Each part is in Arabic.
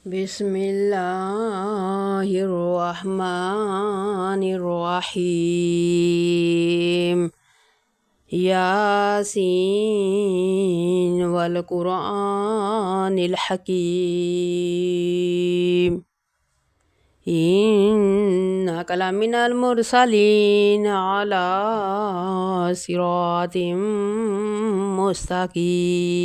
بسم الله الرحمن الرحيم ياسين والقرآن الحكيم إنك لمن المرسلين على صراط مستقيم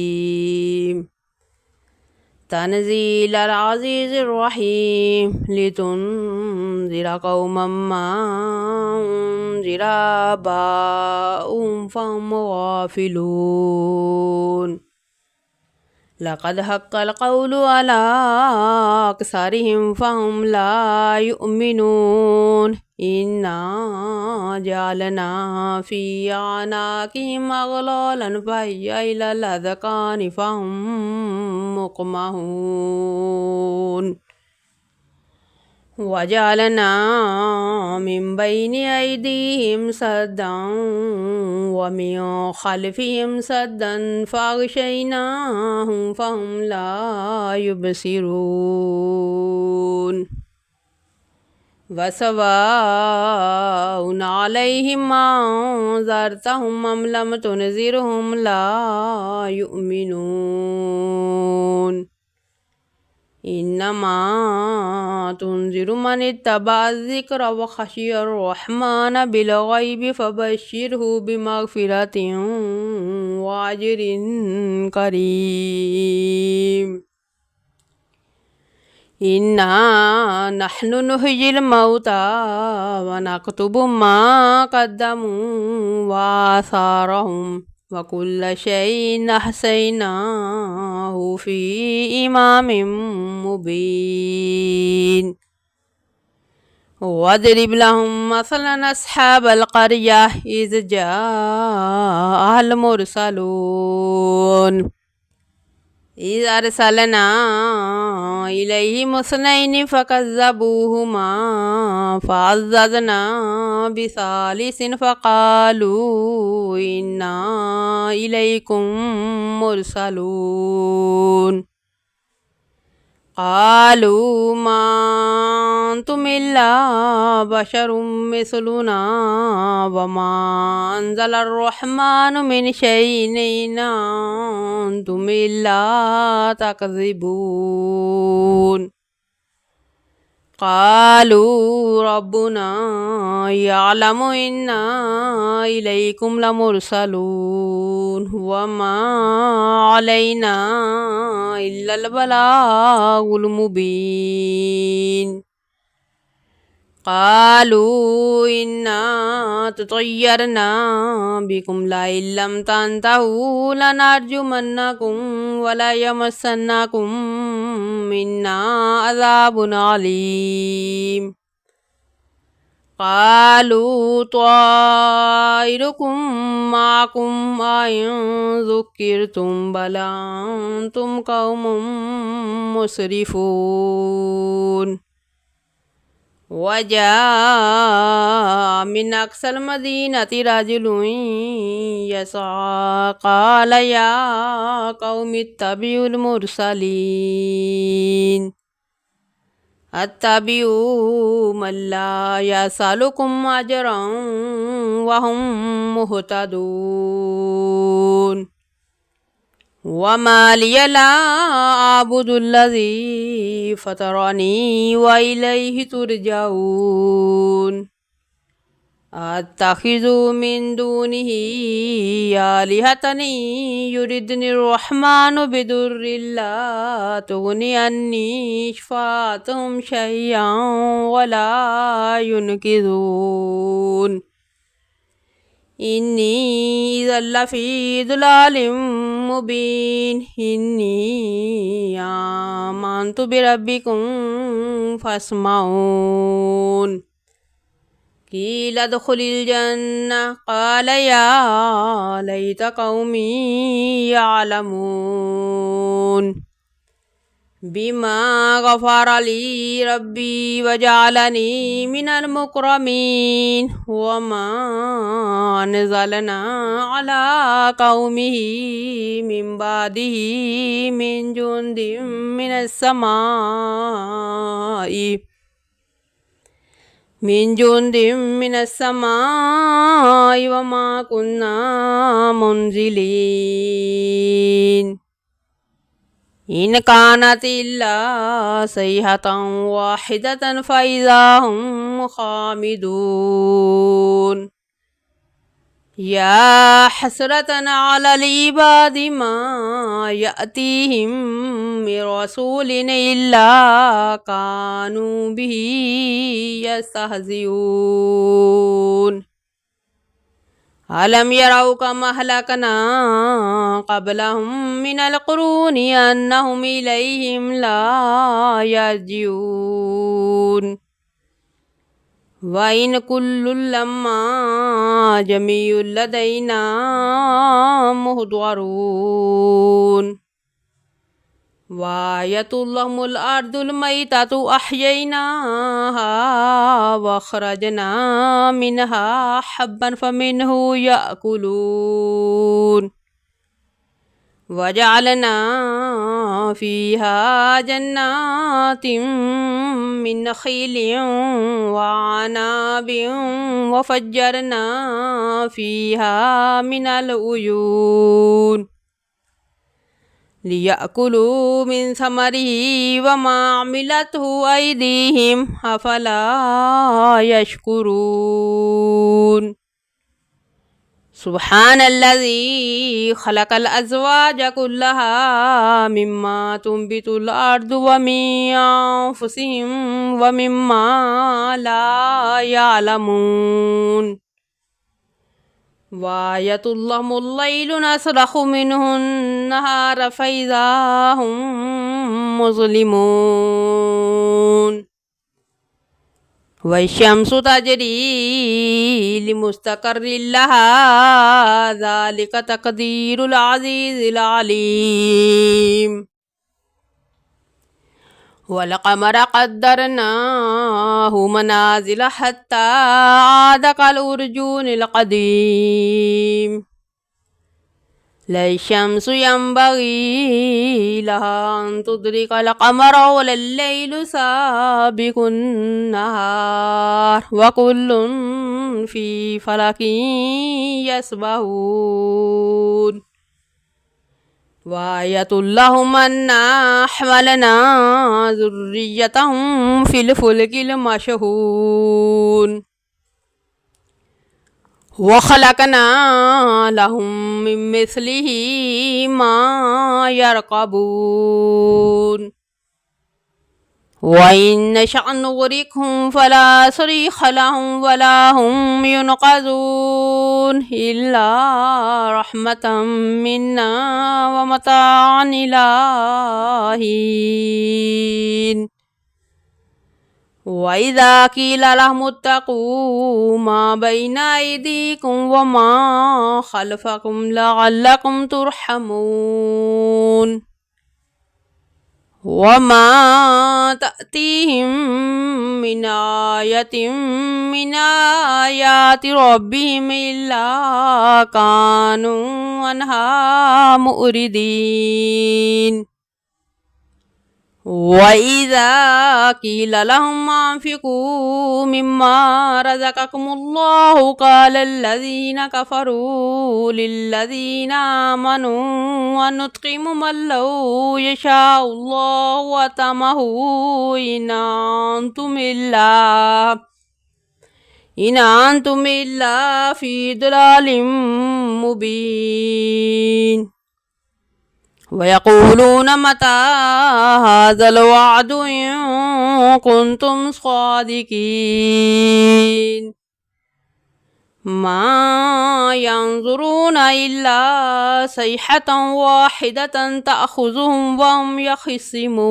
تنزيل العزيز الرحيم لتنذر قوما ما أنذر آباؤهم فهم غافلون لقد حق القول على أكثرهم فهم لا يؤمنون إنا جعلنا في أعناقهم أغلالا فهي إلى الأذقان فهم مقمحون وجعلنا من بين أيديهم سدا ومن خلفهم سدا فأغشيناهم فهم لا يبصرون وسواء عليهم أنذرتهم أم لم تنذرهم لا يؤمنون إنما تنذر من اتبع الذكر وخشي الرحمن بالغيب فبشره بمغفرة وأجر كريم إنا نحن نحيي الموتى ونكتب ما قدموا وآثارهم وكل شيء أحصيناه في إمام مبين واضرب لهم مثلا أصحاب القرية إذ جاءها المرسلون إذ أرسلنا إليهم اثنين فكذبوهما فعززنا بثالث فقالوا إنا إليكم مرسلون قالوا ما أنتم إلا بشر مثلنا وما أنزل الرحمن من شيء إن أنتم إلا تكذبون قالوا ربنا يعلم إنا إليكم لمرسلون وما علينا إلا البلاغ المبين قالوا إنا تطيرنا بكم لئن لم تنتهوا لنرجمنكم ولا يمسنكم منا عذاب عليم قالوا طائركم معكم أئن ذكرتم بل أنتم قوم مسرفون وجاء من أقصى المدينة رجل يسعى قال يا قوم اتبعوا المرسلين اتبعوا من لا يسألكم أجرا وهم مهتدون وما لي لا أعبد الذي فطرني وإليه ترجعون أتخذ من دونه آلهة يردني الرحمن بضر لا تغني عني شفاعتهم شيئا ولا ينقذون إني إذا لفي ضلال مبين إني آمنت بربكم فاسمعون قيل ادخل الجنة قال يا ليت قومي يعلمون بما غفر لي ربي وجعلني من المكرمين وما نزلنا على قومه من بعده من جند من السماء وما كنا منزلين إن كانت إلا صيحة واحدة فإذا هم خامدون يا حسرة على العباد ما يأتيهم من رسول إلا كانوا به يستهزئون ألم يروا كما أهلكنا قبلهم من القرون أنهم إليهم لا يرجعون وإن كل لما جميع لدينا محضرون وآية لهم الأرض الميتة أحييناها وأخرجنا منها حبا فمنه يأكلون وجعلنا فيها جنات من نخيل وعناب وفجرنا فيها من العيون ليأكلوا من ثمره وما عملته أيديهم أفلا يشكرون سبحان الذي خلق الأزواج كلها مما تنبت الأرض ومن أنفسهم ومما لا يعلمون وآية لهم الليل نسلخ منه النهار فإذا هم مظلمون والشمس تجري لمستقر لها ذلك تقدير العزيز العليم والقمر قدرناه منازل حتى عاد كالأرجون القديم لا الشمس ينبغي لها أن تدرك القمر ولا الليل سابق النهار وكل في فلك يسبحون وآية لهم أنا حملنا ذريتهم في الفلك المشحون وخلقنا لهم من مثله ما يركبون وإن نشأ نغرقهم فلا صريخ لهم ولا هم ينقذون إلا رحمة منا ومتاعا إلى حين وإذا قيل لهم اتقوا ما بين أيديكم وما خلفكم لعلكم ترحمون وما تأتيهم من آية من آيات ربهم إلا كانوا عنها مؤردين وإذا قيل لهم أنفقوا مما رزقكم الله قال الذين كفروا للذين آمنوا ونطعم من لو يشاء الله وطعمه إن أنتم إلا في ضلال مبين ويقولون متى هذا الوعد إن كنتم صادقين ما ينظرون إلا صيحة واحدة تأخذهم وهم يخصمون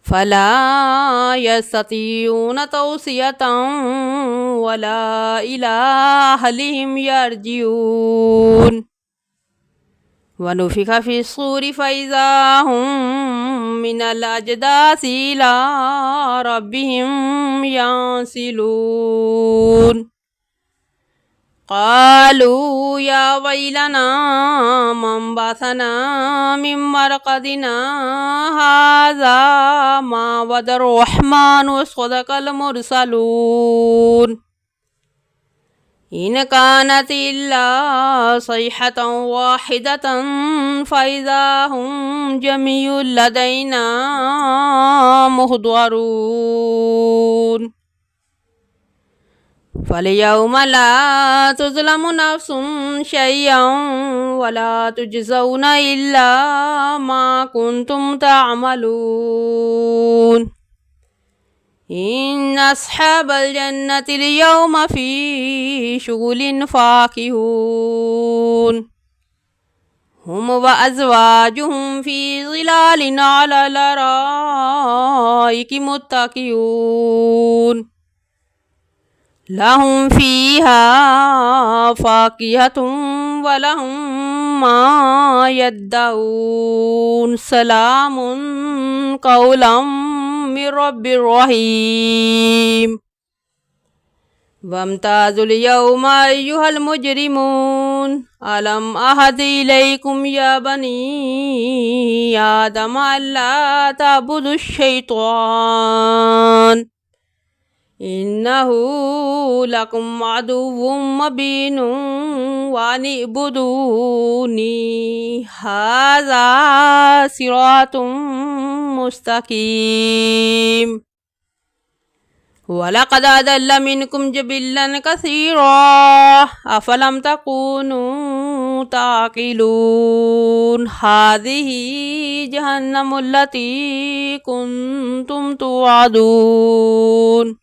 فلا يستطيعون توصية ولا إلى أهلهم يرجعون ونفخ في الصور فإذا هم من الأجداث إلى ربهم ينسلون قالوا يا ويلنا من بعثنا من مرقدنا هذا ما وعد الرحمن وصدق المرسلون إن كانت إلا صيحة واحدة فإذا هم جميع لدينا محضرون فاليوم لا تظلم نفس شيئا ولا تجزون إلا ما كنتم تعملون إن أصحاب الجنة اليوم في شغل فاكهون هم وأزواجهم في ظلال على الأرائك متكئون لهم فيها فاكهة ولهم ما يدعون سلام قولا من رب رحيم وامتازوا اليوم أيها المجرمون ألم أعهد إليكم يا بني آدم ألا تعبدوا الشيطان إنه لكم عدو مبين وأن اعبدوني هذا صراط مستقيم ولقد أضل منكم جبلا كثيرا أفلم تكونوا تعقلون هذه جهنم التي كنتم توعدون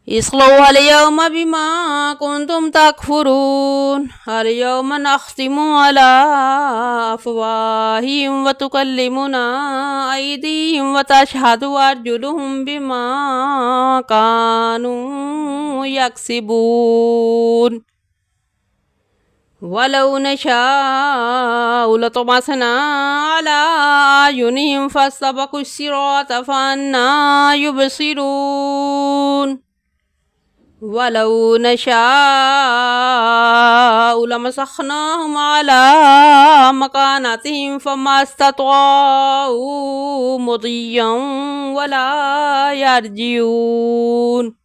اصلوها اليوم بما كنتم تكفرون اليوم نختم على أفواههم وتكلمنا أيديهم وتشهد أرجلهم بما كانوا يكسبون ولو نشاء لطمسنا على أعينهم فاستبقوا الصراط فأنى يبصرون ولو نشاء لمسخناهم على مكانتهم فما استطاعوا مضيا ولا يرجعون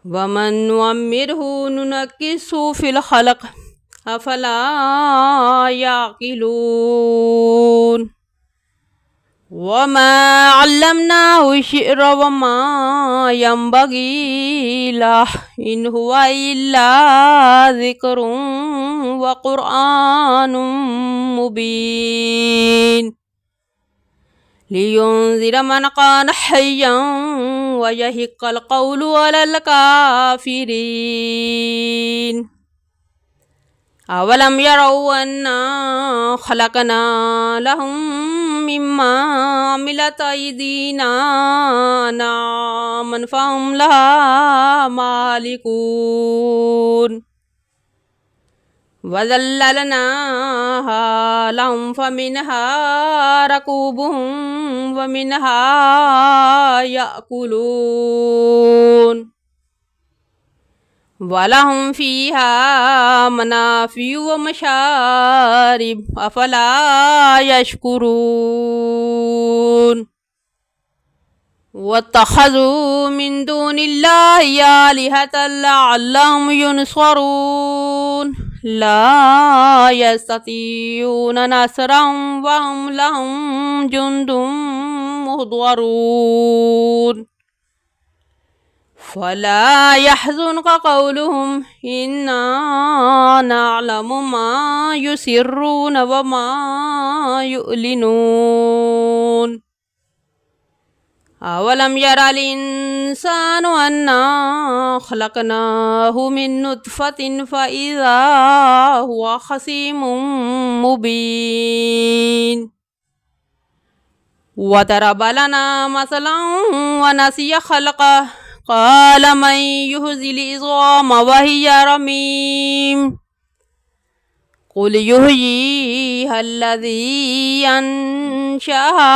ومن نعمره ننكسه في الخلق أفلا يعقلون وما علمناه الشعر وما ينبغي له إن هو إلا ذكر وقرآن مبين لينذر من كان حيا ويحق القول على الكافرين أولم يروا أنا خلقنا لهم مما عملت أيدينا أنعاما فهم لها مالكون وذللناها لهم فمنها ركوبهم ومنها يأكلون ولهم فيها منافع ومشارب أفلا يشكرون واتخذوا من دون الله آلهة لعلهم ينصرون لا يستطيعون نصرا وهم لهم جند محضرون فلا يحزنك قولهم إنا نعلم ما يسرون وما يعلنون أولم ير الإنسان أنا خلقناه من نطفة فإذا هو خصيم مبين وضرب لنا مثلا ونسي خلقه قال من يحيي العظام وهي رميم قل يحييها الذي أنشأها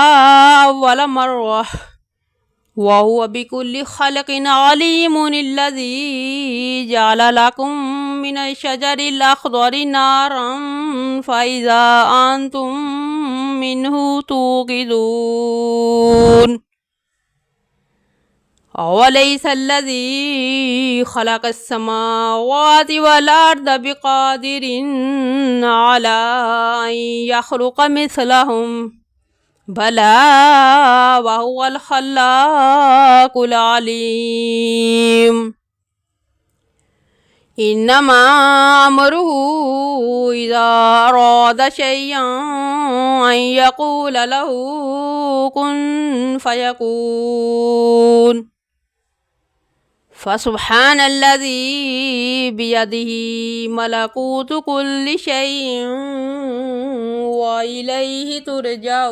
أول مرة وهو بكل خلق عليم الذي جعل لكم من الشجر الأخضر نارا فإذا أنتم منه توقدون أوليس الذي خلق السماوات والأرض بقادر على أن يخلق مثلهم بلى وهو الخلاق العليم إنما أمره إذا أراد شيئا أن يقول له كن فيكون فسبحان الذي بيده ملكوت كل شيء وإليه ترجعون.